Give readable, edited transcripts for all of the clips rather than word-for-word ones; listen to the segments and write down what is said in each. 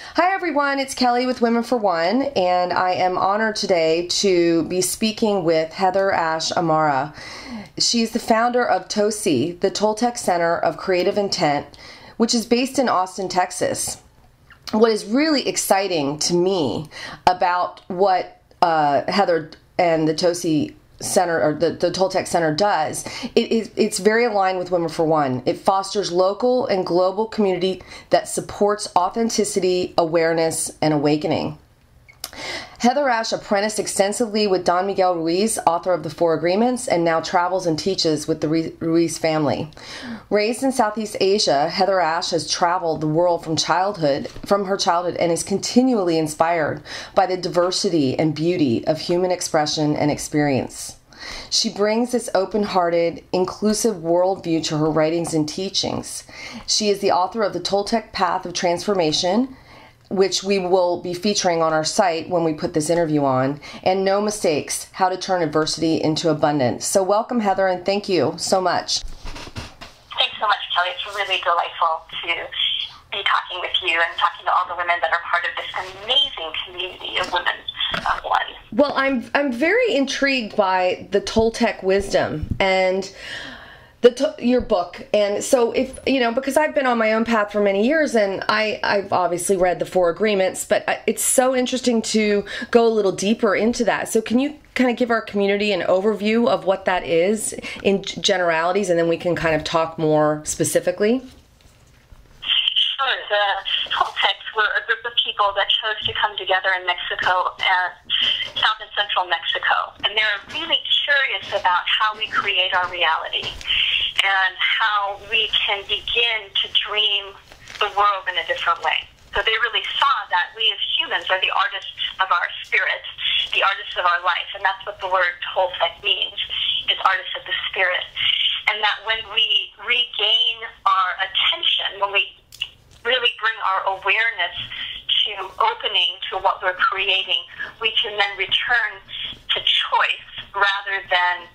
Hi everyone, it's Kelly with Women for One, and I am honored today to be speaking with HeatherAsh Amara. She's the founder of TOCI, the Toltec Center of Creative Intent, which is based in Austin, Texas. What is really exciting to me about what Heather and the TOCI Center, or the Toltec Center does, it's very aligned with Women for One. It fosters local and global community that supports authenticity, awareness, and awakening. HeatherAsh apprenticed extensively with Don Miguel Ruiz, author of The Four Agreements, and now travels and teaches with the Ruiz family. Raised in Southeast Asia, HeatherAsh has traveled the world from her childhood and is continually inspired by the diversity and beauty of human expression and experience. She brings this open-hearted, inclusive worldview to her writings and teachings. She is the author of The Toltec Path of Transformation, which we will be featuring on our site when we put this interview on, and No Mistakes, How to Turn Adversity into Abundance. So welcome, Heather, and thank you so much. Thanks so much, Kelly. It's really delightful to be talking with you and talking to all the women that are part of this amazing community of Women of One. Well, I'm very intrigued by the Toltec wisdom and your book. And so if, because I've been on my own path for many years, and I've obviously read the Four Agreements, but it's so interesting to go a little deeper into that. So can you kind of give our community an overview of what that is in generalities, and then we can kind of talk more specifically? Sure. The Toltecs were a group of people that chose to come together in Mexico, South and Central Mexico. And they're really curious about how we create our reality and how we can begin to dream the world in a different way. So they really saw that we as humans are the artists of our spirit, the artists of our life, and that's what the word Toltec means, is artists of the spirit. And that when we regain our attention, when we really bring our awareness to opening to what we're creating, we can then return to choice rather than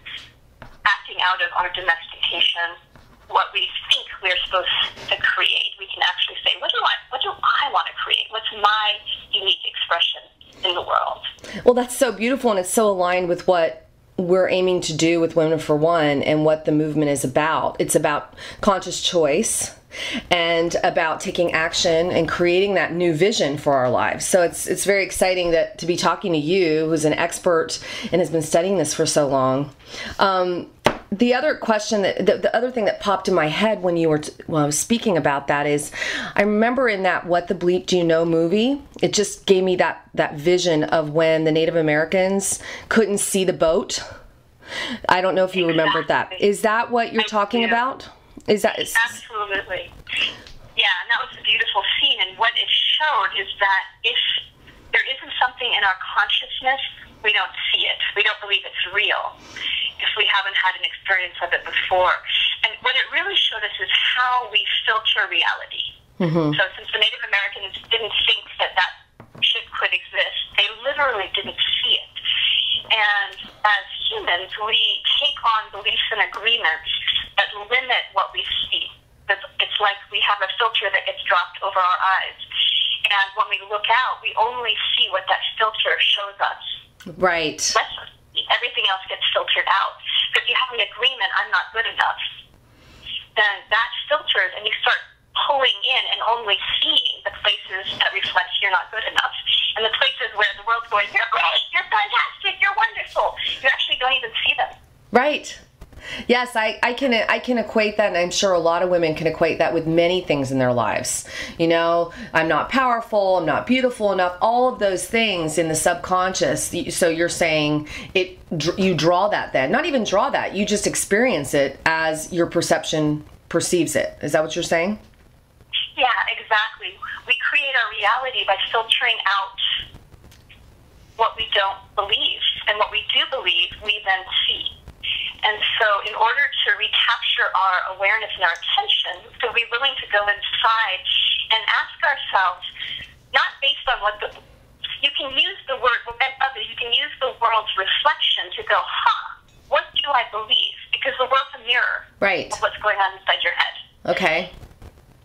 acting out of our domestication, what we think we're supposed to create. We can actually say, what do I want to create? What's my unique expression in the world? Well, that's so beautiful, and it's so aligned with what we're aiming to do with Women for One and what the movement is about. It's about conscious choice and about taking action and creating that new vision for our lives. So it's very exciting to be talking to you, who's an expert and has been studying this for so long. The other question, the other thing that popped in my head when I was speaking about that is, I remember in that What the Bleep Do You Know movie, it just gave me that vision of when the Native Americans couldn't see the boat. I don't know if you remembered that. Is that what you're talking about? Absolutely. Yeah, and that was a beautiful scene. And what it showed is that if there isn't something in our consciousness, we don't see it. We don't believe it's real if we haven't had an experience of it before. And what it really showed us is how we filter reality. Mm-hmm. So since the Native Americans didn't think that ship could exist, they literally didn't see it. And as humans, we take on beliefs and agreements that limit what we see. It's like we have a filter that gets dropped over our eyes. And when we look out, we only see what that filter shows us. Right. Everything else gets filtered out. But if you have an agreement, I'm not good enough, then that filters and you start pulling in and only seeing the places that reflect you're not good enough. And the places where the world's going, you're great, you're fantastic, you're wonderful. You actually don't even see them. Right. Yes, I can equate that, and I'm sure a lot of women can equate that with many things in their lives. I'm not powerful, I'm not beautiful enough, all of those things in the subconscious. So you're saying you draw that then. Not even draw that, you just experience it as your perception perceives it. Is that what you're saying? Yeah, exactly. We create our reality by filtering out what we don't believe. And what we do believe, we then see. And so in order to recapture our awareness and our attention, so we're willing to go inside and ask ourselves, not based on you can use the word, you can use the world's reflection to go, what do I believe? Because the world's a mirror of what's going on inside your head. Okay.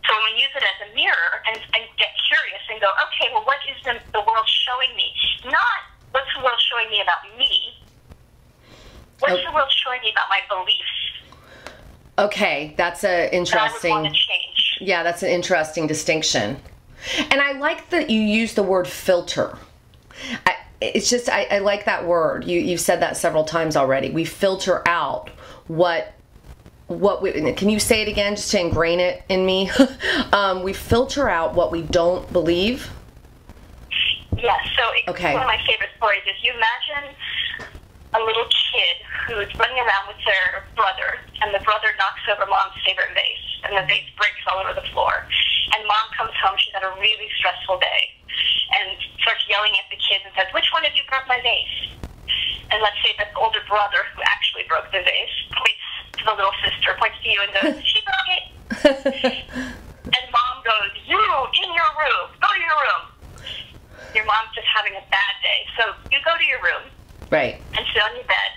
So when we use it as a mirror and get curious and and go, okay, well, what is the world showing me? Not what's the world showing me about me. What's the world showing me about my beliefs? Okay, that's a interesting. That I would want to change. Yeah, that's an interesting distinction. And I like that you use the word filter. I like that word. You've said that several times already. We filter out what we, can you say it again just to ingrain it in me? We filter out what we don't believe. Yes, so okay. One of my favorite stories is you imagine a little kid who's running around with their brother, and the brother knocks over mom's favorite vase, and the vase breaks all over the floor. And mom comes home, she's had a really stressful day, and starts yelling at the kids and says, which one of you broke my vase? And let's say that the older brother, who actually broke the vase, points to the little sister, points to you and goes, she broke it. And mom goes, you, in your room, go to your room. Your mom's just having a bad day. So you go to your room. Right. And sit on your bed.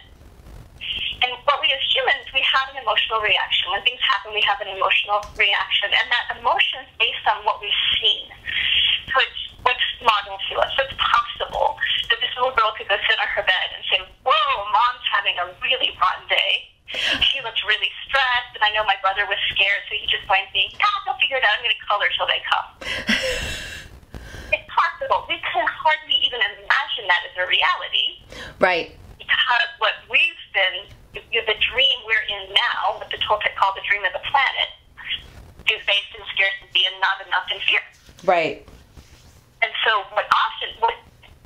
And what we as humans, we have an emotional reaction. When things happen, we have an emotional reaction. And that emotion is based on what we've seen. So it's what's modeled to us. So it's possible that this little girl could go sit on her bed and say, whoa, mom's having a really rotten day. She looks really stressed, and I know my brother was scared, so he just blamed me. They'll figure it out. I'm going to color till they come. It's possible. We can hardly even imagine that as a reality. Right. Because what we've been, the dream we're in now, what the Toltec call the dream of the planet, is based in scarcity and not enough in fear. Right. And so what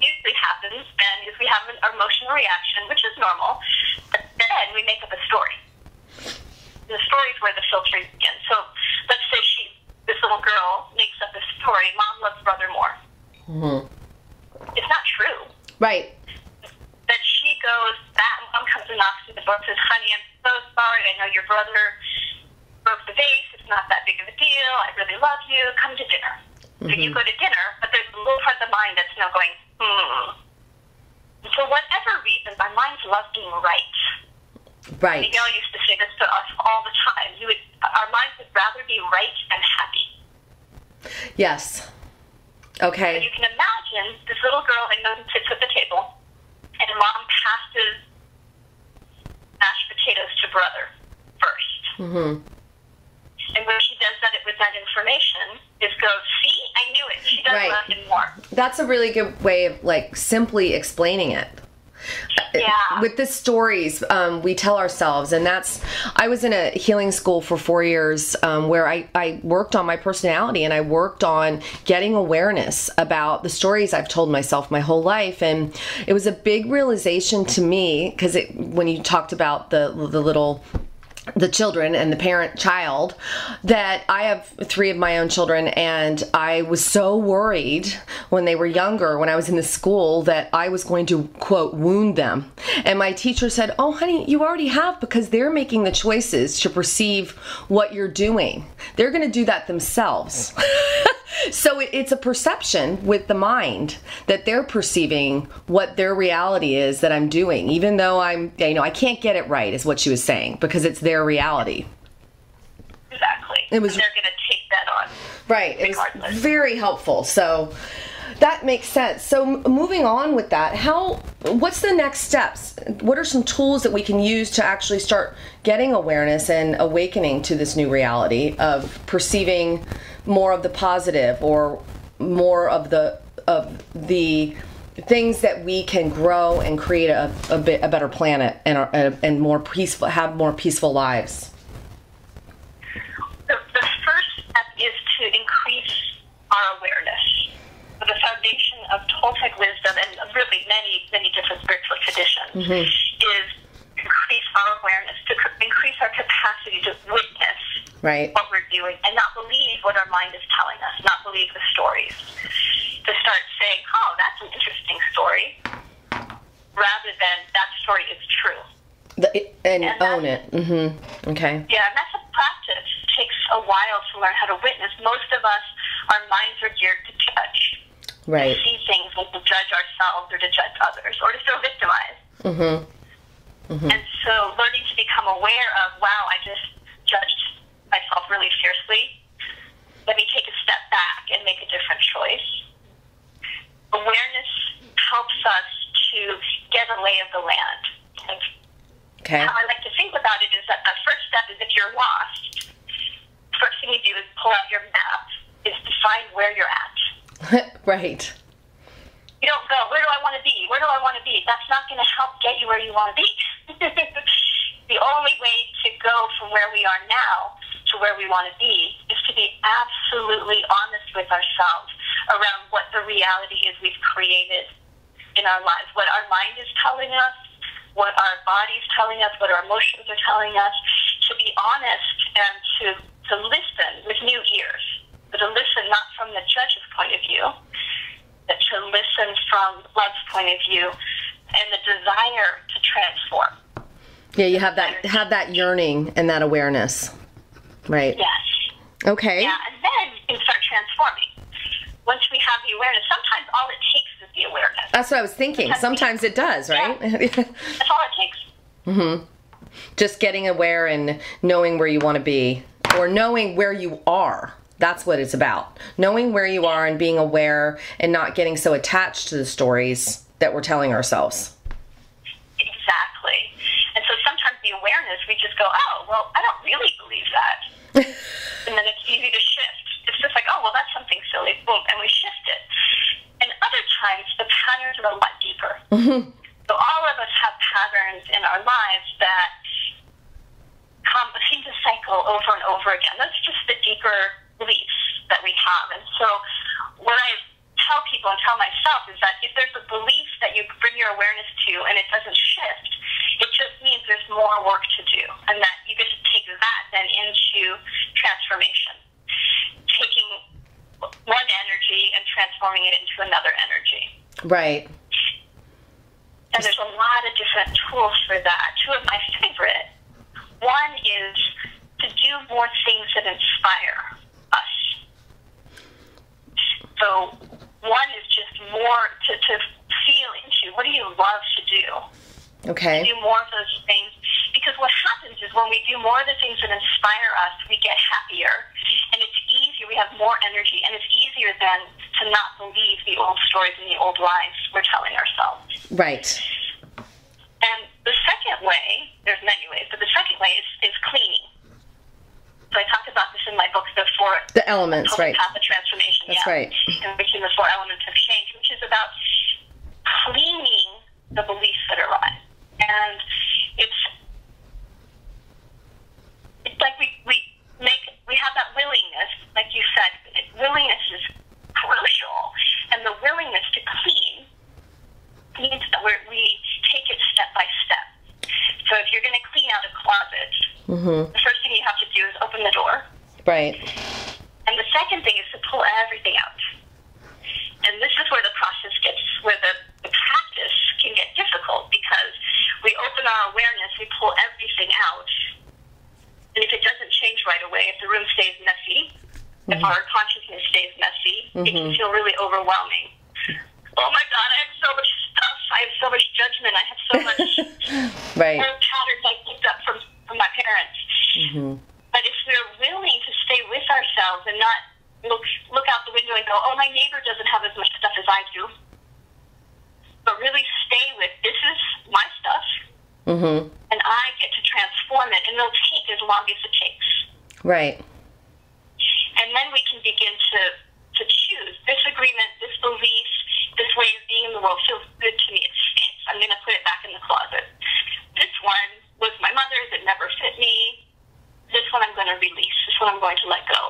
usually happens then is we have an emotional reaction, which is normal, but then we make up a story. The story is where the filtering begins. So let's say this little girl makes up a story, mom loves brother more. Mm-hmm. It's not true. Right. That she goes, that mom comes and knocks on the door and says, honey, I'm so sorry. I know your brother broke the vase. It's not that big of a deal. I really love you. Come to dinner. Mm-hmm. So you go to dinner, but there's a little part of the mind that's now going, And for whatever reason, our minds love being right. Right. Miguel used to say this to us all the time. Our minds would rather be right and happy. Yes. Okay. So you can imagine this little girl sits at the table, and mom passes mashed potatoes to brother first. Mm-hmm. And when she does that with that information, it goes, see, I knew it. She does love him more. That's a really good way of simply explaining it. Yeah. With the stories we tell ourselves, and I was in a healing school for 4 years where I worked on my personality, and I worked on getting awareness about the stories I've told myself my whole life. And it was a big realization to me, because when you talked about the children and the parent-child, that I have 3 of my own children, and I was so worried when they were younger, when I was in the school, that I was going to, quote, wound them. And my teacher said, oh, honey, you already have, because they're making the choices to perceive what you're doing. They're going to do that themselves. So it's a perception with the mind that they're perceiving what their reality is that I'm doing, even though I can't get it right, is what she was saying, because it's their reality. Exactly. They're going to take that on. Right. Regardless. It was very helpful. So that makes sense. So moving on with that, what's the next steps? What are some tools that we can use to actually start getting awareness and awakening to this new reality of perceiving more of the positive, or more of the things that we can grow and create a better planet and more peaceful, have more peaceful lives? The first step is to increase our awareness. So the foundation of Toltec wisdom, and really many different spiritual traditions, is increase our awareness, to increase our capacity to witness what we're doing, and not believe what our mind is telling us, not believe the stories. To start saying, oh, that's an interesting story, rather than that story is true. And own it. Mm-hmm. Okay. Yeah, and that's a practice. It takes a while to learn how to witness. Most of us, our minds are geared to judge. Right. To see things and to judge ourselves or to judge others or to feel victimized. Mm-hmm. Mm-hmm. And so learning to become aware of, wow, I just judged myself really fiercely. Let me take a step back and make a different choice. Awareness helps us to get a lay of the land. And how I like to think about it is that the first step is if you're lost, the first thing you do is pull out your map, is to find where you're at. Right. You don't go, where do I want to be? Where do I want to be? That's not going to help get you where you want to be. The only way to go from where we are now to where we want to be is to be absolutely honest with ourselves around what the reality is we've created in our lives, what our mind is telling us, what our body's telling us, what our emotions are telling us, to be honest and to listen with new ears, but to listen not from the judge's point of view, but to listen from love's point of view and the desire to transform. Yeah, you have that yearning and that awareness, right? Yes. Okay. Yeah, and then you can start transforming. Once we have the awareness, sometimes all it takes is the awareness. That's what I was thinking. Sometimes it does, right? Yeah. That's all it takes. Mm-hmm. Just getting aware and knowing where you want to be, or knowing where you are. That's what it's about. Knowing where you are and being aware and not getting so attached to the stories that we're telling ourselves. Exactly. And so sometimes the awareness, we just go, oh, well, I don't really believe that. And then it's easy to shift. It's just like, oh, well, that's something silly. Boom, and we shift it. And other times, the patterns are a lot deeper. Mm-hmm. So all of us have patterns in our lives that seem to cycle over and over again. That's just the deeper beliefs that we have. And so what I tell people and tell myself is that if there's a belief that you bring your awareness to and it doesn't shift, it just means there's more work to do, and that you get to take that then into transformation, taking one energy and transforming it into another energy. Right. And there's a lot of different tools for that. Two of my favorite. One is to do more things that inspire us. So one is just more to feel into, what do you love to do? Okay. Do more of those things. Because what happens is when we do more of the things that inspire us, we get happier. And it's easier, we have more energy, and it's easier then to not believe the old stories and the old lies we're telling ourselves. Right. And the second way, there's many ways, but the second way is cleaning. So I talked about this in my book, The Elements, right. Path of Transformation. That's right. And which is the 4 elements of change, which is about cleaning the beliefs that are wrong. And it's like we have that willingness, like you said, willingness is crucial. And the willingness to clean means that we take it step by step. So if you're going to clean out a closet, the first thing you have to do is open the door. Right. And the second thing is to pull everything out. And this is where the process gets, where the practice can get difficult, because we open our awareness, we pull everything out. And if it doesn't change right away, if the room stays messy, if our consciousness stays messy, it can feel really overwhelming. Oh my God, I have so much stuff. I have so much judgment. I have so much right. patterns I picked up from my parents. But if we're willing to stay with ourselves and not look out the window and go, oh, my neighbor doesn't have as much stuff as I do, but really stay with, this is my stuff, and I get to transform it, and it'll take as long as it takes. Right. And then we can begin to choose this agreement, this belief, this way of being in the world feels good to me. It fits. I'm going to put it back in the closet. This one was my mother's. It never fit me. This one I'm going to release. This one I'm going to let go.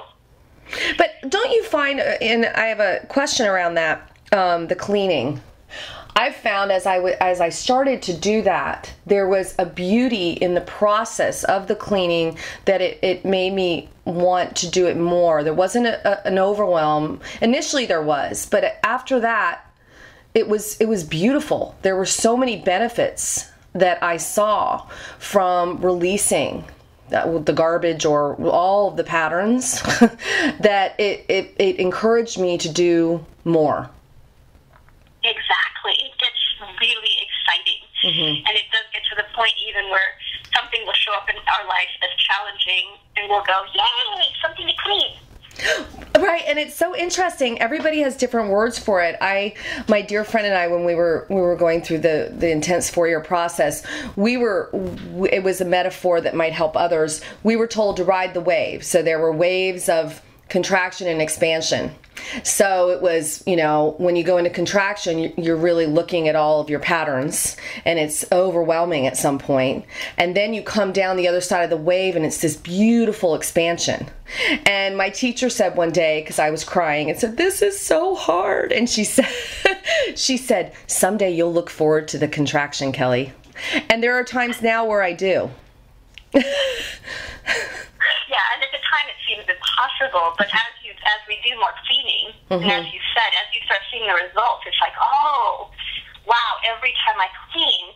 But don't you find, and I have a question around that, the cleaning. I've found as I started to do that, there was a beauty in the process of the cleaning that it made me want to do it more. There wasn't an overwhelm. Initially there was, but after that, it was beautiful. There were so many benefits that I saw from releasing the garbage or all of the patterns that it encouraged me to do more. Exactly. It gets really exciting. And it does get to the point even where something will show up in our life as challenging, and we'll go, yay, something to clean. Right. and it's so interesting. Everybody has different words for it. My dear friend and I, when we were going through the intense 4-year process, it was a metaphor that might help others. We were told to ride the wave. So there were waves of contraction and expansion. So it was, when you go into contraction, you're really looking at all of your patterns, and it's overwhelming at some point. And then you come down the other side of the wave, and it's this beautiful expansion. And my teacher said one day, because I was crying, and said, "This is so hard." And she said, "Someday you'll look forward to the contraction, Kelly." And there are times now where I do. Yeah, and at the time it seems impossible, but as we do more cleaning, and as you said, as you start seeing the results, it's like, oh, wow, every time I clean,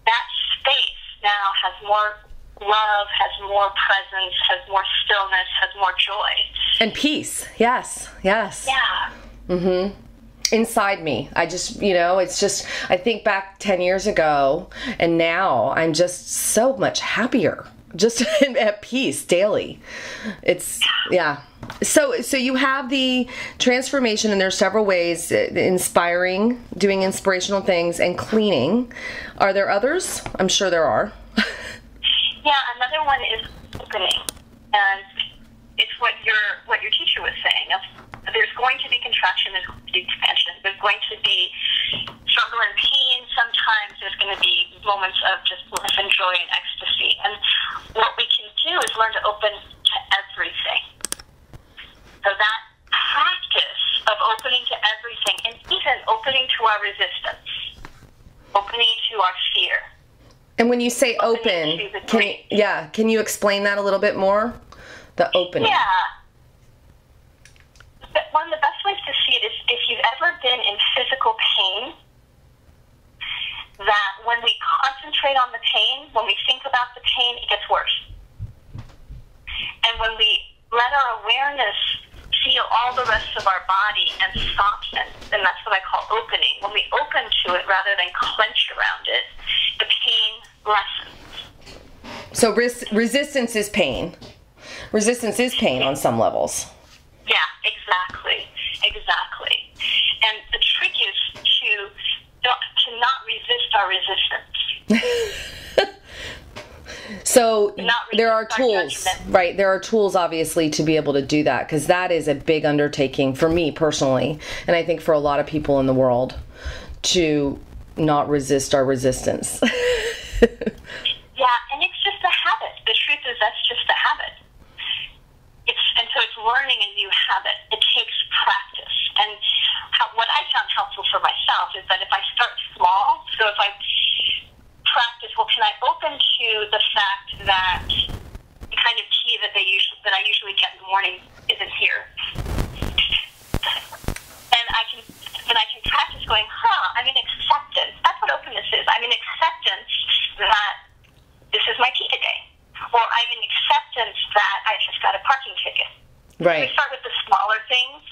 that space now has more love, has more presence, has more stillness, has more joy. And peace, yes. Yeah. Inside me. I just, it's just, I think back 10 years ago, and now I'm just so much happier. Just at peace daily. It's, yeah. So you have the transformation, and there's several ways: inspiring, doing inspirational things, and cleaning. Are there others? I'm sure there are. Yeah, another one is opening, and it's what your teacher was saying. There's going to be contraction, there's going to be expansion, there's going to be struggle and pain. Sometimes there's going to be moments of just bliss and joy and ecstasy. And what we can do is learn to open to everything. So that practice of opening to everything, and even opening to our resistance, opening to our fear. And when you say open, can you explain that a little bit more? The opening. Yeah. One of the best ways to see it is if you've ever been in physical pain, that when we concentrate on the pain, when we think about the pain, it gets worse. And when we let our awareness feel all the rest of our body and soften, and that's what I call opening. When we open to it rather than clench around it, the pain lessens. So resistance is pain. Resistance is pain on some levels. Yeah, exactly. And the trick is to not resist our resistance. So there are tools, right? There are tools, obviously, to be able to do that, because that is a big undertaking for me personally, and I think for a lot of people in the world, to not resist our resistance. Yeah, and it's just a habit. The truth is that's just a habit. So it's learning a new habit. It takes practice. And what I found helpful for myself is that if I start small, so if I practice, well, can I open to the fact that the kind of tea that I usually get in the morning isn't here? And I can practice going, I'm in acceptance. That's what openness is. I'm in acceptance that this is my tea today. Or I'm in acceptance that I just got a parking ticket. Right. We start with the smaller things,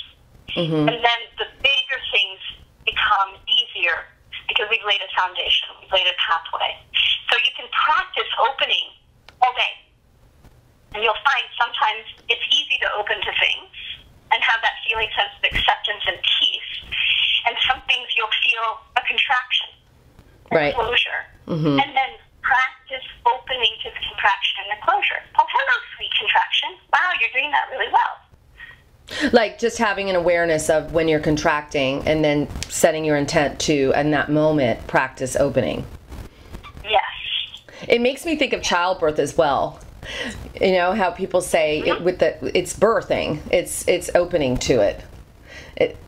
and then the bigger things become easier because we've laid a foundation, we've laid a pathway. So you can practice opening all day. And you'll find sometimes it's easy to open to things and have that feeling sense of acceptance and peace. And some things you'll feel a contraction, a closure. And then practice opening to the contraction and the closure. Oh, hello, sweet contraction. Wow, you're doing that really well. Like just having an awareness of when you're contracting, and then setting your intent to, in that moment, practice opening. Yes. It makes me think of childbirth as well. You know how people say it's birthing, it's opening to it.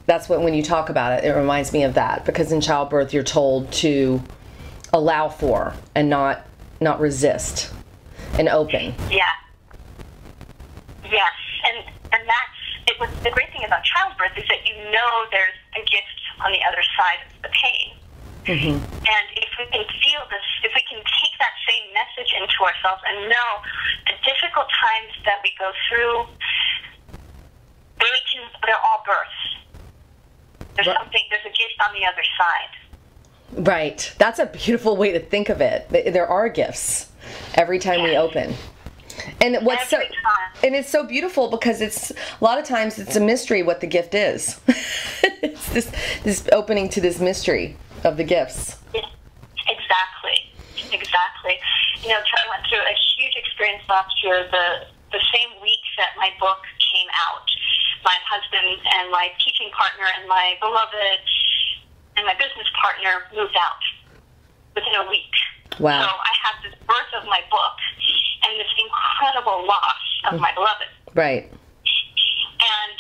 That's what, when you talk about it, it reminds me of that, because in childbirth you're told to allow for and not resist and open. Yeah. Yes, and that's the great thing about childbirth is that there's a gift on the other side of the pain. And if we can feel this, if we can take that same message into ourselves and know the difficult times that we go through, they're all births. There's a gift on the other side. Right. That's a beautiful way to think of it. There are gifts every time we open. And what's every time. And it's so beautiful because it's a lot of times it's a mystery what the gift is. It's this opening to this mystery of the gifts. Exactly. You know, I went through a huge experience last year. The same week that my book came out, my husband and my teaching partner and my beloved and my business partner moved out within a week. Wow. So I had this birth of my book and this incredible loss of my beloved. Right. And,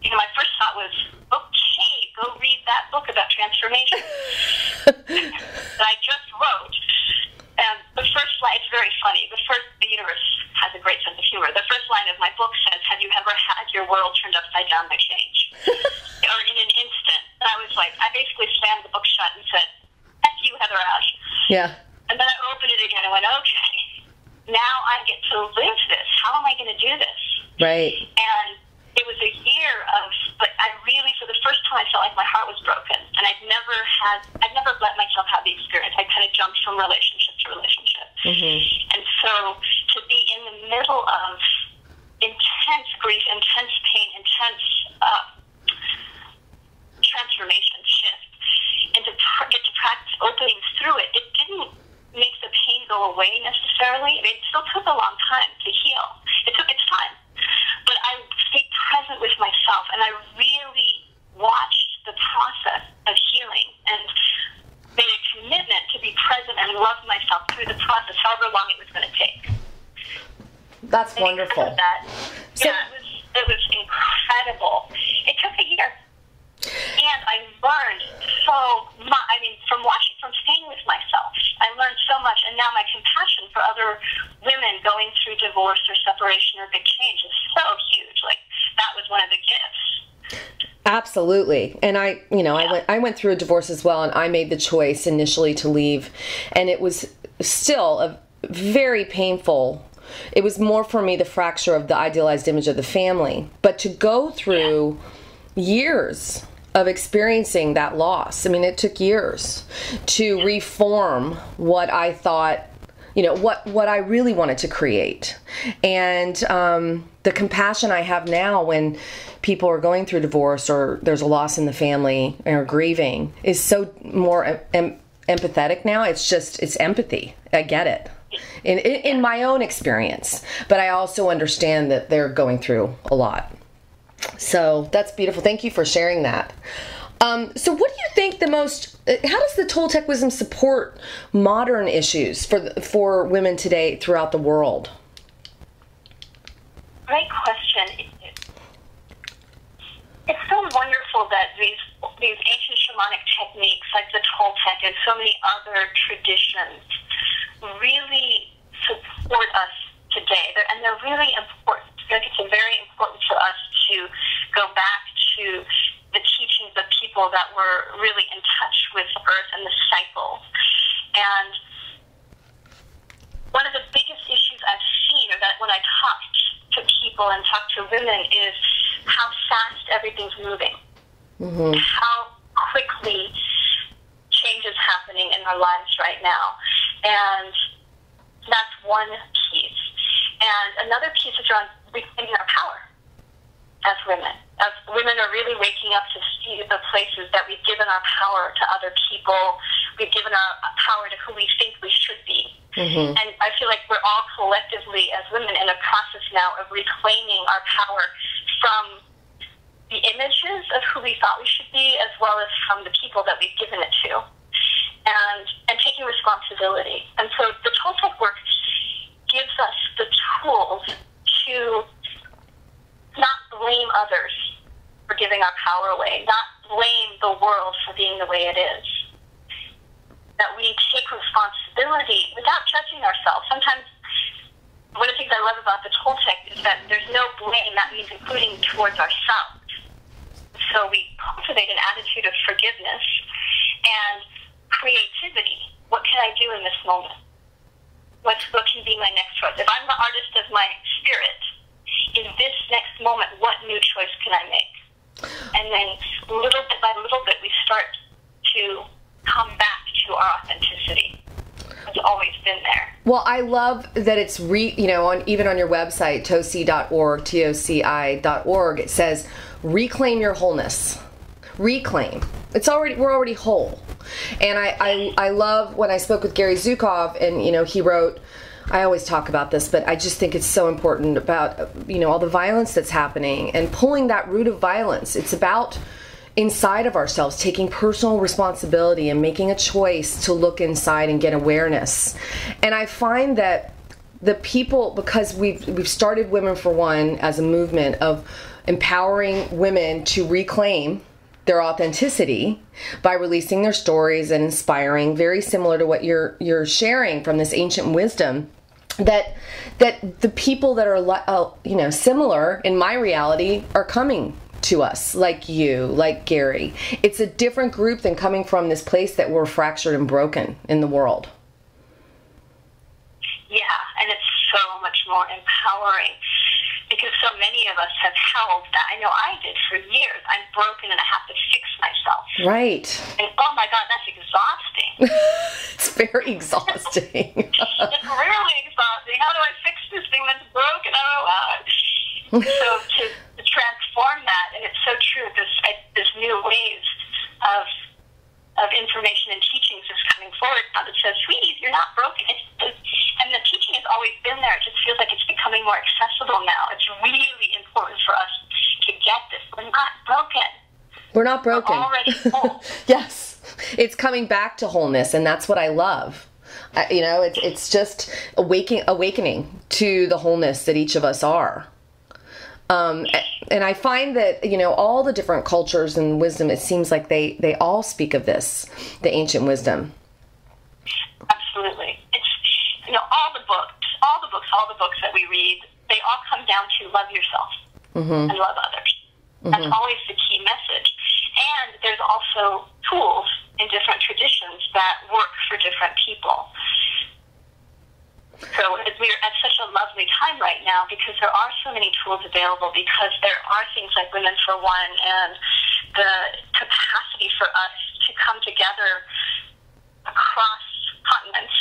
you know, my first thought was, okay, go read that book about transformation that I just wrote. And the first line, it's very funny. The universe has a great sense of humor. The first line of my book says, have you ever had your world turned upside down by change? Or in an instant. And I was like, I basically slammed the book shut and said, heck you, HeatherAsh. Yeah. And then I opened it again and went, okay, now I get to live this. How am I going to do this? Right. And it was a year of, but I really, for the first time, I felt like my heart was broken. And I'd never let myself have the experience. I kind of jumped from relationship to relationship. Mm-hmm. And so to be in the middle of intense grief, intense pain, intense transformation shift, and to get to practice opening through it, it didn't make the pain go away necessarily. It still took a long time to heal. It took its time. But I stayed present with myself, and I really watched the process of healing and made a commitment to be present and love myself through the process, however long it was going to take. That's wonderful. So, it was incredible. It took a year. And I learned so much. I mean, from staying with myself, I learned so much. And now my compassion for other women going through divorce or separation or big change is so huge. Like, that was one of the gifts. Absolutely. And I went through a divorce as well, and I made the choice initially to leave, and it was still a very painful. It was more for me the fracture of the idealized image of the family, but to go through years of experiencing that loss. I mean, it took years to reform what I thought, what I really wanted to create. And the compassion I have now when people are going through divorce or there's a loss in the family or grieving is so more empathetic now. It's empathy. I get it. In my own experience, but I also understand that they're going through a lot. So that's beautiful. Thank you for sharing that. So what do you think how does the Toltec wisdom support modern issues for women today throughout the world? Great question. It's so wonderful that these ancient shamanic techniques like the Toltec and so many other traditions really support us today. And they're really important. I think it's very important for us to go back to the teachings of people that were really in touch with Earth and the cycles. And one of the biggest issues I've seen, or that when I talk to people and talk to women, is how fast everything's moving. Mm-hmm. How quickly change is happening in our lives right now. And that's one piece. And another piece is around reclaiming our power as women. As women are really waking up to see the places that we've given our power to other people. We've given our power to who we think we should be. Mm-hmm. And I feel like we're all collectively as women in a process now of reclaiming our power from the images of who we thought we should be, as well as from the people that we've given it to. And taking responsibility. And so the Toltec work gives us the tools to not blame others for giving our power away, not blame the world for being the way it is. That we take responsibility without judging ourselves. Sometimes one of the things I love about the Toltec is that there's no blame. That means including towards ourselves. So we cultivate an attitude of forgiveness and creativity. What can I do in this moment? What can be my next choice? If I'm the artist of my spirit, in this next moment, what new choice can I make? And then little bit by little bit, we start to come back to our authenticity. And It's always been there. Well, I love that it's even on your website, toci.org, toci.org, it says reclaim your wholeness. Reclaim. We're already whole. And I love when I spoke with Gary Zukov, and he wrote, I always talk about this, but I just think it's so important about all the violence that's happening and pulling that root of violence. It's about inside of ourselves, taking personal responsibility and making a choice to look inside and get awareness. And I find that the people, because we've started Women for One as a movement of empowering women to reclaim their authenticity by releasing their stories and inspiring, very similar to what you're sharing from this ancient wisdom, that the people that are similar in my reality are coming to us, like you, like Gary. It's a different group than coming from this place that we're fractured and broken in the world. Yeah, and it's so much more empowering because so many of us have held that. I know I did for years. I'm broken and I have to fix myself. Right. And oh my God, that's exhausting. It's very exhausting. It's really exhausting. How do I fix this thing that's broken? I don't know how. So to transform that, and it's so true, this new waves of information and teachings is coming forward now that says, sweeties, you're not broken. And the teaching has always been there. It just feels like it's becoming more accessible now. It's really important for us to get this. We're not broken. We're not broken. We're already whole. Yes. It's coming back to wholeness, and that's what I love. It's just awakening to the wholeness that each of us are. And I find that, all the different cultures and wisdom, it seems like they all speak of this, the ancient wisdom. Absolutely. It's, all the books that we read, they all come down to love yourself and love others. That's always the key message. And there's also tools in different traditions that work for different people. So we're at such a lovely time right now because there are so many tools available, because there are things like Women for One and the capacity for us to come together across continents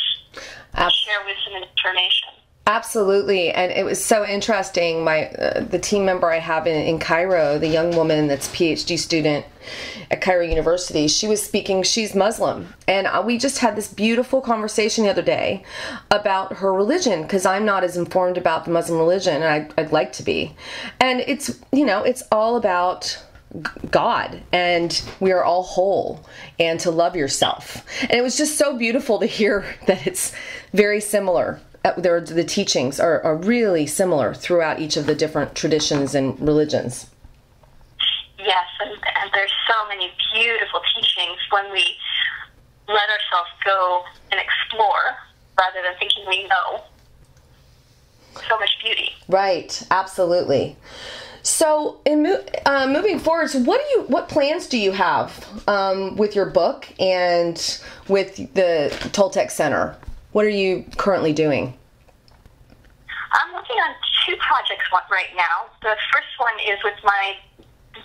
and share wisdom and information. Absolutely. And it was so interesting. The team member I have in Cairo, the young woman that's PhD student at Cairo University, she was speaking, she's Muslim. And we just had this beautiful conversation the other day about her religion, because I'm not as informed about the Muslim religion, and I'd like to be. And it's all about God, and we are all whole, and to love yourself. And it was just so beautiful to hear that it's very similar. The teachings are really similar throughout each of the different traditions and religions. Yes, and there's so many beautiful teachings when we let ourselves go and explore rather than thinking we know. So much beauty. Right, absolutely. So, in moving forward, so what plans do you have with your book and with the Toltec Center? What are you currently doing? I'm working on two projects right now. The first one is with my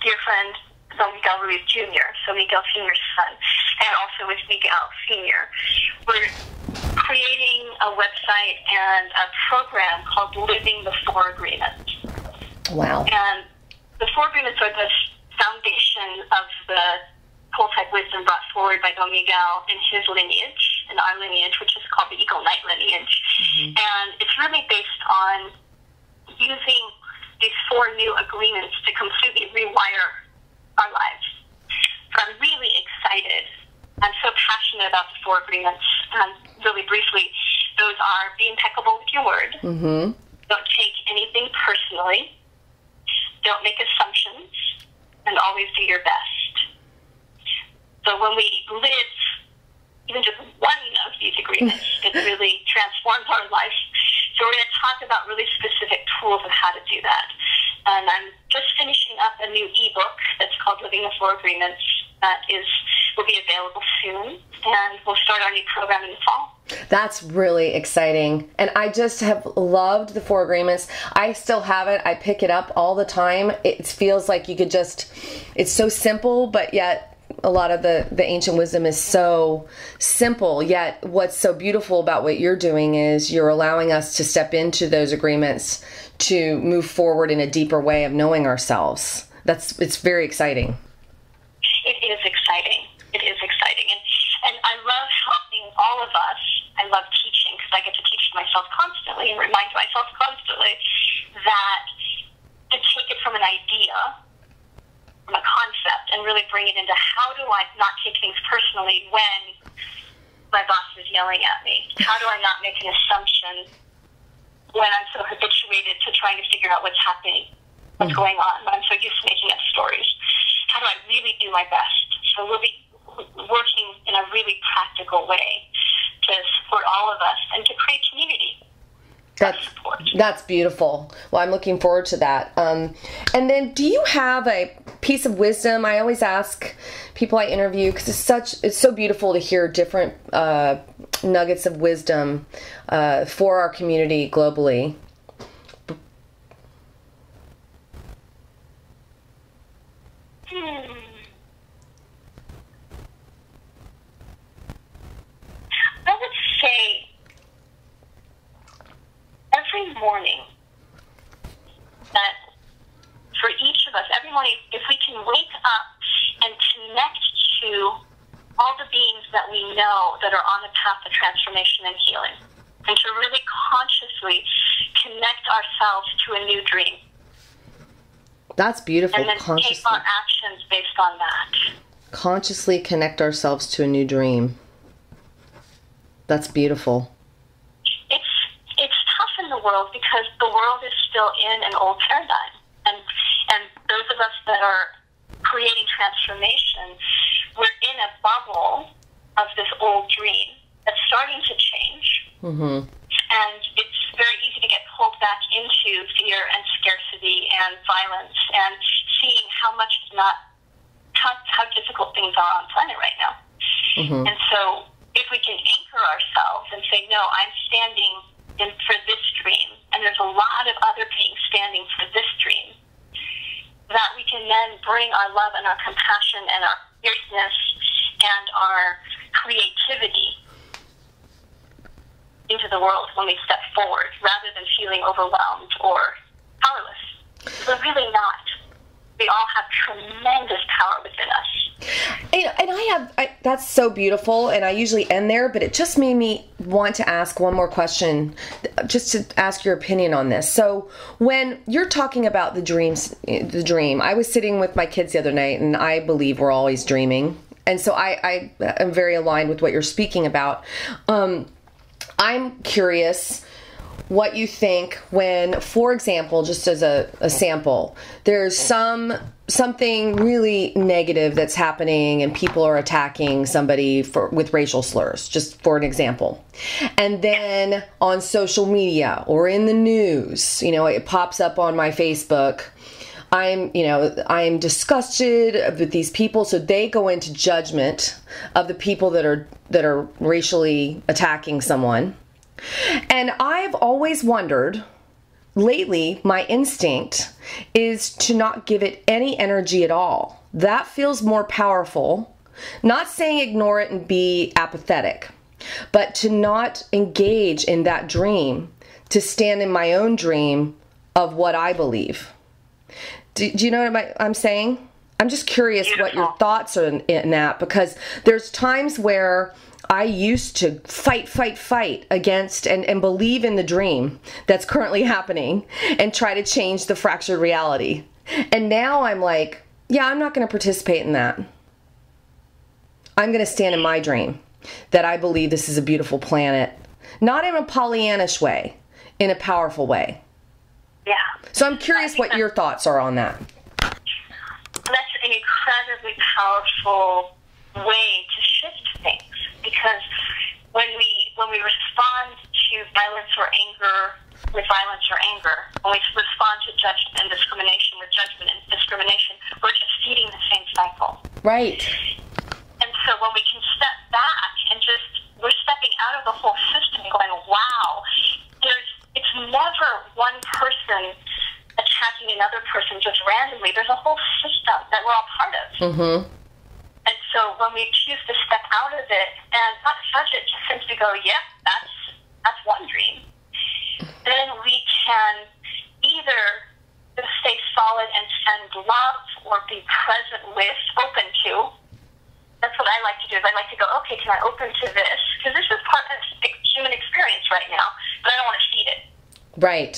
dear friend, Miguel Ruiz Jr., so Miguel Sr.'s son, and also with Miguel Sr. We're creating a website and a program called Living the Four Agreements. Wow. And the Four Agreements are the foundation of the Toltec wisdom brought forward by Don Miguel in his lineage, in our lineage, which is called the Eagle Knight lineage. And it's really based on using these four new agreements to completely rewire our lives. So I'm really excited. I'm so passionate about the four agreements. Really briefly, those are: be impeccable with your word. Don't take anything personally. Don't make assumptions, and always do your best. So when we live even just one of these agreements, it really transforms our life. So we're going to talk about really specific tools of how to do that. And I'm just finishing up a new ebook that's called Living the Four Agreements that will be available soon, and we'll start our new program in the fall. That's really exciting. And I just have loved the Four Agreements. I still have it. I pick it up all the time. It feels like you could it's so simple, but yet a lot of the ancient wisdom is so simple, yet what's so beautiful about what you're doing is you're allowing us to step into those agreements to move forward in a deeper way of knowing ourselves. It's very exciting. It is exciting. It is exciting. And I love helping all of us. I love teaching because I get to teach myself constantly and remind myself constantly that to take it from an idea, from a concept, and really bring it into how do I not take things personally when my boss is yelling at me? How do I not make an assumption when I'm so habituated to trying to figure out what's happening, what's going on, when I'm so used to making up stories? How do I really do my best? So we'll be working in a really practical way to support all of us and to create community. That's beautiful. Well, I'm looking forward to that. And then do you have a piece of wisdom? I always ask people I interview because it's so beautiful to hear different nuggets of wisdom for our community globally. I would say every morning that for each of us, every morning, if we can wake up and connect to all the beings that we know that are on the path of transformation and healing, and to really consciously connect ourselves to a new dream. That's beautiful. And then take our actions based on that. Consciously connect ourselves to a new dream. That's beautiful. It's tough in the world because the world is still in an old paradigm. And those of us that are creating transformation, we're in a bubble of this old dream that's starting to change. Mm-hmm. And it's very easy to get pulled back into fear and scarcity and violence and seeing how difficult things are on the planet right now. Mm-hmm. And so if we can anchor ourselves and say, no, I'm standing for this dream, and there's a lot of other beings standing for this dream, that we can then bring our love and our compassion and our fierceness and our creativity into the world when we step forward, rather than feeling overwhelmed or powerless. We're really not. We all have tremendous power within us. And that's so beautiful, and I usually end there, but it just made me want to ask one more question, just to ask your opinion on this. So when you're talking about the dream, I was sitting with my kids the other night, and I believe we're always dreaming. And so I am very aligned with what you're speaking about. I'm curious what you think when, for example, just as a sample, there's something really negative that's happening and people are attacking somebody with racial slurs, just for an example. And then on social media or in the news, it pops up on my Facebook. I'm disgusted with these people, so they go into judgment of the people that are racially attacking someone. And I've always wondered, lately, my instinct is to not give it any energy at all. That feels more powerful. Not saying ignore it and be apathetic, but to not engage in that dream, to stand in my own dream of what I believe. Do you know what I'm saying? I'm just curious what your thoughts are in that, because there's times where I used to fight against and believe in the dream that's currently happening and try to change the fractured reality. And now I'm like, yeah, I'm not going to participate in that. I'm going to stand in my dream that I believe this is a beautiful planet, not in a Pollyannish way, in a powerful way. Yeah. So I'm curious what your thoughts are on that. That's an incredibly powerful way to shift things, because when we respond to violence or anger with violence or anger, when we respond to judgment and discrimination with judgment and discrimination, we're just feeding the same cycle. Right. And so when we can step back and we're stepping out of the whole system and going, wow, it's never one person attacking another person just randomly. There's a whole system that we're all part of. Mm-hmm. And so when we choose to step out of it and not judge it, just simply go, yep, that's one dream, then we can either stay solid and send love or be present with, open to. That's what I like to do, is I like to go, okay, can I open to this? Because this is part of the human experience right now, but I don't want to feed it. Right.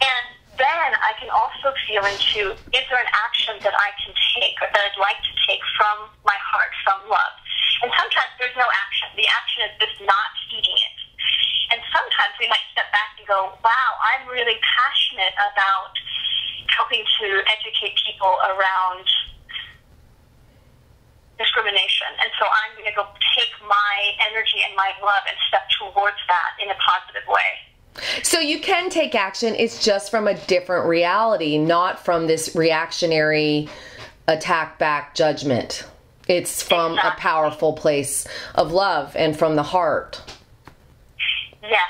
And then I can also feel into, is there an action that I can take or that I'd like to take from my heart, from love? And sometimes there's no action. The action is just not feeding it. And sometimes we might step back and go, wow, I'm really passionate about helping to educate people around discrimination. And so I'm going to go take my energy and my love and step towards that in a positive way. So you can take action, it's just from a different reality, not from this reactionary attack back judgment. It's from a powerful place of love and from the heart. Yes.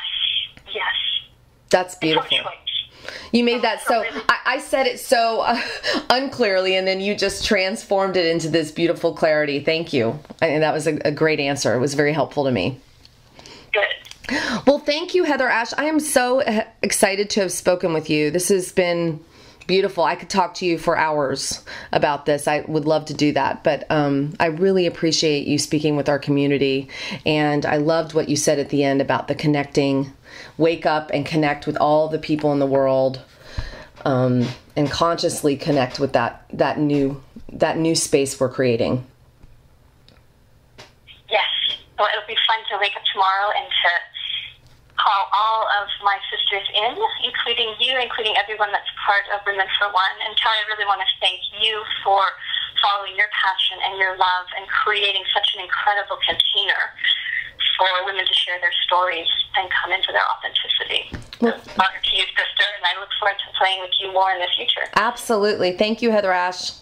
That's beautiful. You made that so, I said it so unclearly, and then you just transformed it into this beautiful clarity. Thank you. And that was a great answer. It was very helpful to me. Good. Well, thank you, HeatherAsh. I am so excited to have spoken with you. This has been beautiful. I could talk to you for hours about this. I would love to do that, but I really appreciate you speaking with our community, and I loved what you said at the end about the connecting. Wake up and connect with all the people in the world, and consciously connect with that new space we're creating. Yes. Well, it'll be fun to wake up tomorrow and to call all of my sisters in, including you, including everyone that's part of Women for One. And Kelly, I really want to thank you for following your passion and your love and creating such an incredible container for women to share their stories and come into their authenticity. Well, honor to you, sister, and I look forward to playing with you more in the future. Absolutely. Thank you, HeatherAsh.